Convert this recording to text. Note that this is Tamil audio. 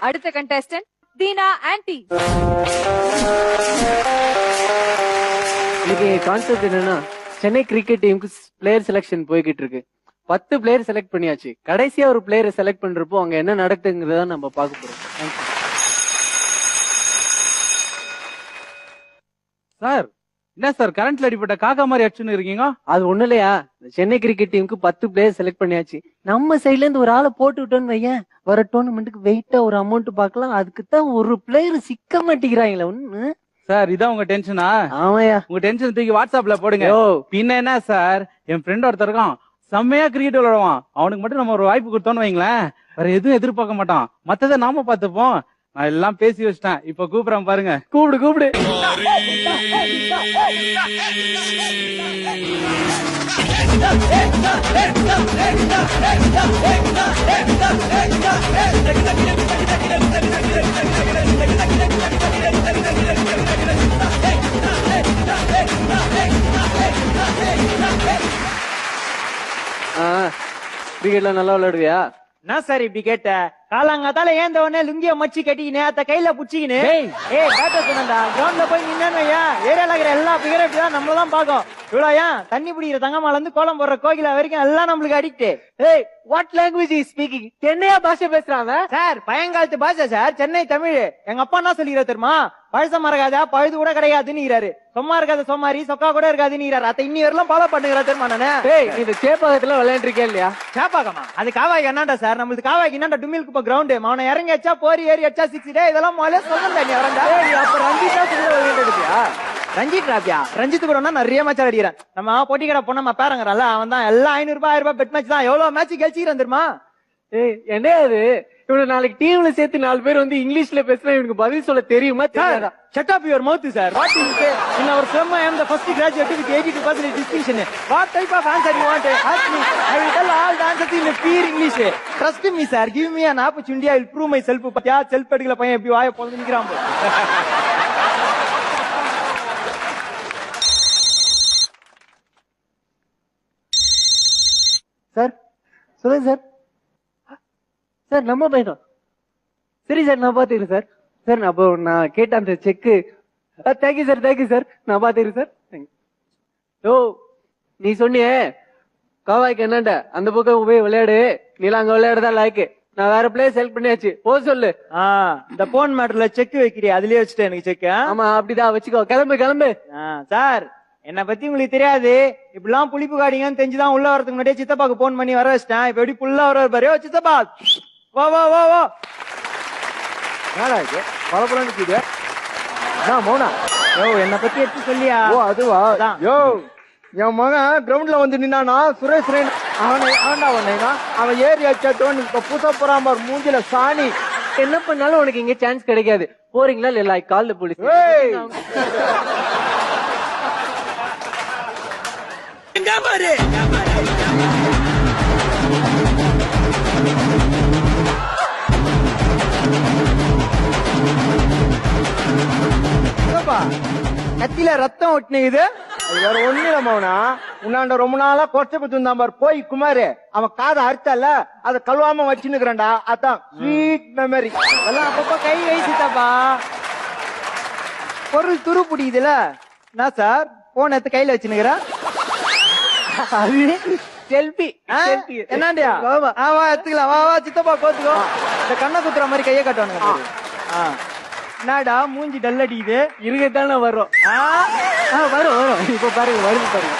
அடுத்த கண்டஸ்டன்ட் தீனா ஆன்ட்டி. இன்னைக்கு கான்செப்ட் என்னன்னா, சென்னை கிரிக்கெட் டீமுக்கு பிளேயர் செலக்ஷன் போய்கிட்டு இருக்கு. 10 பிளேயர் செலக்ட் பண்ணியாச்சு. கடைசியா ஒரு பிளேயரை செலக்ட் பண்றப்போ அங்க என்ன நடக்குதுங்கிறத நம்ம பார்க்க போறோம். சார் என்ன சார் கரண்ட்ல அடிப்பட்ட காக்கா மாதிரி அடிச்சுன்னு இருக்கீங்க? அது ஒண்ணு இல்லையா, சென்னை கிரிக்கெட் டீமுக்கு 10 பிளேயர் செலக்ட் பண்ணியாச்சு. நம்ம சைட்ல இருந்து ஒரு ஆளை போட்டு விட்டோன்னு வையன், வர டோர்னமெண்ட்டுக்கு வெயிட்டா ஒரு அமௌண்ட் பாக்கலாம். அதுக்குதான் ஒரு பிளேயர் சிக்க மாட்டேங்கிறாங்களே ஒண்ணு. சார் இதான் உங்க டென்ஷனா? ஆமாயா, உங்க டென்ஷன் தூக்கி வாட்ஸ்அப்ல போடுங்க. பின்ன என்ன சார், என் ஃப்ரெண்ட் ஒருத்தர் இருக்கான், செம்மையா கிரிக்கெட் விளையாடுவான். அவனுக்கு மட்டும் நம்ம ஒரு வாய்ப்பு கொடுத்தோன்னு வைங்களேன், வேற எதுவும் எதிர்பார்க்க மாட்டான். மத்ததை நாம பாத்துப்போம். நான் எல்லாம் பேசி வச்சிட்டேன், இப்ப கூப்பிடுறேன் பாருங்க. கூப்பிடு கூப்பிடு. கிரிக்கெட்ல நல்லா விளையாடுவியா? என்ன சார் இப்படி கேட்ட? காலாங்காத்தால ஏந்த உடனே லுங்கிய மச்சி கட்டிக்கினு அத கையில புடிச்சிக்கினு பேட்டர் சொன்னா கிரவுண்ட்ல போய் நின்னு ஏரியால இருக்கிற எல்லா பிகரும் இப்படிதான் நம்மளதான் பாக்கும். இவ்வளவு ஏன் தண்ணி பிடிக்கிற தங்கமால இருந்து கோலம் போடுற கோகிலா வரைக்கும் எல்லாம் நம்மளுக்கு addict. What language is speaking? சென்னையா பாஷை பேசுறாங்க சார். பழங்காலத்து பாஷை சார், சென்னை தமிழ். எங்க அப்பா என்ன சொல்லிக்கிறார் தெரியுமா? பழச மறக்காதா பழுது கூட கிடையாதுன்னு. சும்மா இருக்காது சொம்மாரி சொக்கா கூட இருக்காதுன்னு. அதை இன்னி வரலாம் ஃபாலோ பண்ணுகிறா தெரியுமா? நானு இந்த சேப்பாக்கத்துல விளையாண்டுருக்கேன் இல்லையா? சேப்பாக்கமா? அது காவாய்க்கு என்னண்டா சார்? நம்மளுக்கு காவாய்க்கு என்னண்டா டுமில் குப்ப கிரவுண்ட். அவனை இறங்கி வச்சா போரி ஏறி வச்சா 6 டே இதெல்லாம் முதல்ல சொல்லுங்க. நீ வரண்டா. அப்ப ரஞ்சிதா விளையாண்டுருக்கியா? ரஞ்சித் ராபியா? ரஞ்சித் கூட நிறைய மேட்ச் ஆடிக்கிறேன். நம்ம போட்டி கடை பொண்ணு நம்ம பேரங்கிறல்ல, அவன் தான் எல்லாம் 500 ரூபாய் 1000 ரூபாய் பெட் மேட்ச் தான். எவ்வளவு மேட்ச் கழிச்சிக்கிறேன் தெரியுமா? என்ன அது? இவனு நாளைக்கு டீம்ல சேர்த்து 4 பேர் வந்து இங்கிலீஷ்ல பேசினா இவனுக்கு பதில் சொல்ல தெரியுமா? Shut up your mouth, sir. What do you say? In our firm, I am the first graduate with 82% distinction. What type of answer you want? Ask me. I will tell all the answers in pure English. Trust me, sir. Give me an opportunity. I will prove myself. பத்தியா செல்ஃப் எடுக்கல பையன் எப்படி வாயை பொழுது நிக்கிறான். சார் சொல்லுங்க சார். சார் நம்ம பையன். சரி சார், நான் பாத்துக்கிறேன் சார். சார் நான் கேட்ட அந்த செக்கு. தேங்க்யூ சார், தேங்க்யூ சார், நான் பாத்துக்கிறேன் சார். ஓ நீ சொன்னியே காவாய்க்கு என்னண்ட அந்த பக்கம் போய் விளையாடு, நீல அங்க விளையாடுறதா லாய்க்கு. நான் வேற பிளேஸ் செலக்ட் பண்ணியாச்சு, போ சொல்லு. இந்த போன் மேட்டர்ல செக் வைக்கிறியா? அதுலயே வச்சுட்டேன் எனக்கு செக். ஆமா அப்படிதான் வச்சுக்கோ. கிளம்பு கிளம்பு. சார் என்ன பத்தி உங்களுக்கு தெரியாது. இப்படிலாம் புளிப்பு காடிங்கன்னு தெரிஞ்சுதான் உள்ள வரதுக்கு முன்னாடியே சித்தப்பாக்கு போன் பண்ணி வர வச்சிட்டேன். இப்ப எப்படி புல்லா வர பாரு. சித்தப்பா வா வா வா வா. என்னடா இது பலபலன்னு இருக்குது? மௌனா என்ன பத்தி எடுத்து சொல்லியா? ஓ அதுவா? யோ என் மகன் கிரவுண்ட்ல வந்து நின்னானா சுரேஷ் ரெய்னா, அவன் ஏறி அச்சாட்டோன்னு இப்ப புத்த போறாம மூஞ்சில சாணி. என்ன பண்ணாலும் உனக்கு இங்க சான்ஸ் கிடைக்காது. போறீங்களா இல்ல? கால்ல போலீஸ். கத்தில ரத்தம் ஒட்டினுக்குது. வேற ஒண்ணு இல்ல மௌனா, உன்னாண்ட ரொம்ப நாளா கொச்சப்பட்டு இருந்தான் பாரு போய் குமாரு. அவன் காதை அறுத்தல, அதை கழுவாம வச்சுன்னுக்குறான்டா. அதான் ஸ்வீட் மெமரி. எல்லாம் அப்பப்ப கை வைசிட்டாப்பா. பொருள் துரு பிடிக்குதுல. என்ன சார் போன் எடுத்து கையில வச்சுனுக்குற? செல்பி. என்னண்டியா? வா எடுத்துக்கலாம். வா வா சித்தப்பா கோத்துக்கோ. இந்த கண்ணை குத்துற மாதிரி கையை காட்டுவானுங்க. என்னடா மூஞ்சி டல் அடிக்குது? இருக்கத்தானே வரும். வரும் வரும். இப்ப பாருங்க வருது பாருங்க.